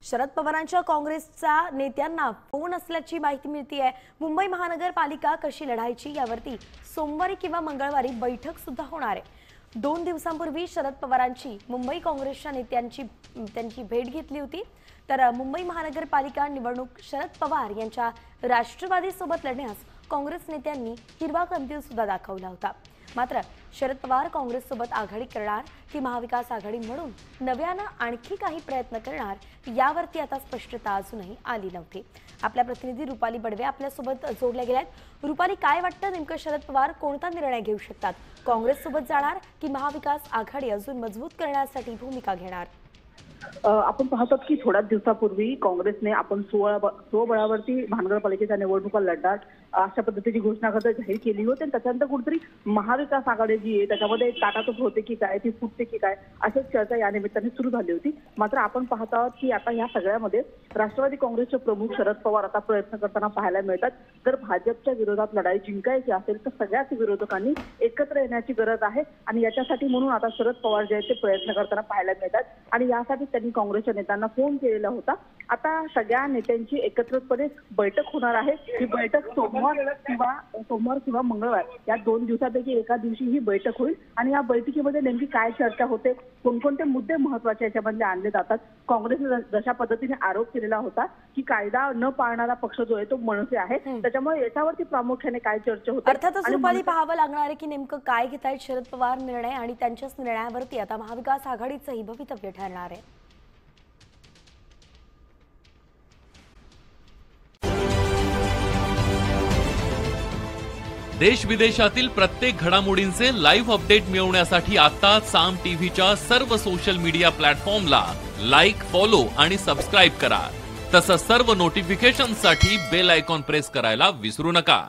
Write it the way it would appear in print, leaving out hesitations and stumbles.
शरद पवारांच्या काँग्रेसच्या नेत्यांना फोन असल्याची माहिती मिळते आहे। मुंबई महानगरपालिका कशी लढायची यावरती सोमवारी किंवा मंगळवारी बैठक सुद्धा होणार आहे। 2 दिवसांपूर्वी शरद पवारांची मुंबई काँग्रेसच्या नेत्यांची भेट घेतली होती। तर मुंबई महानगरपालिका निवडणूक शरद पवार यांच्या राष्ट्रवादी सोबत लढण्यास काँग्रेस नेत्यांनी हिरवा कंदील सुद्धा दाखवला होता। मात्र शरद पवार काँग्रेस सोबत आघाडी करणार की महाविकास आघाडी म्हणून नव्याने आणखी काही प्रयत्न करणार यावरती आता स्पष्टता अजूनही आली नव्हती। आपल्या प्रतिनिधी रुपाली बडवे आपल्या सोबत जोडल्या गेल्यात। रुपाली, काय वाटतं नेमकं शरद पवार कोणता निर्णय घेऊ शकतात? काँग्रेस सोबत जाणार की महाविकास आघाडी अजून मजबूत करण्यासाठी भूमिका घेणार? आपण पाहतो की थोड्याच दिवसापूर्वी काँग्रेसने आपण स्वबळावरती महानगरपालिकेच्या निवडणुका लढणार अशा पद्धतीची घोषणा जाहीर केली होती आणि त्याच्यानंतर कुठेतरी महाविकास आघाडी जी आहे त्याच्यामध्ये ताटातूट होते की काय, ती फुटते की काय अशीच चर्चा या निमित्ताने सुरू झाली होती। मात्र आपण पाहत आहोत की आता या सगळ्यामध्ये राष्ट्रवादी काँग्रेसचे प्रमुख शरद पवार आता प्रयत्न करताना पाहायला मिळतात। जर भाजपच्या विरोधात लढाई जिंकायची असेल तर सगळ्याच विरोधकांनी एकत्र येण्याची गरज आहे आणि याच्यासाठी म्हणून आता शरद पवार जे आहेत ते प्रयत्न करताना पाहायला मिळतात आणि यासाठी त्यांनी काँग्रेसच्या नेत्यांना फोन केलेला होता। आता सगळ्या नेत्यांची एकत्रितपणे बैठक होणार आहे। ही बैठक सोमवार किंवा मंगळवार या 2 दिवसापैकी एका दिवशी ही बैठक होईल आणि या बैठकीमध्ये नेमकी काय चर्चा होते, कोणकोणते मुद्दे महत्त्वाचे याच्यामध्ये आणले जातात। काँग्रेसने जशा पद्धतीने आरोप केलेला होता की कायदा न पाळणारा पक्ष जो आहे तो मनसे आहे, त्याच्यामुळे याच्यावरती प्रामुख्याने काय चर्चा होते। अर्थातच रुपाली, पाहावं लागणार आहे की नेमकं काय घेत आहेत शरद पवार निर्णय आणि त्यांच्याच निर्णयावरती आता महाविकास आघाडीचंही भवितव्य ठरणार आहे। देश विदेशातील प्रत्येक घडामोडींचे लाईव्ह अपडेट मिळवण्यासाठी आता साम टीव्हीच्या सर्व सोशल मीडिया प्लॅटफॉर्मला लाईक, फॉलो आणि सबस्क्राईब करा। तसंच सर्व नोटिफिकेशनसाठी बेल आयकॉन प्रेस करायला विसरू नका।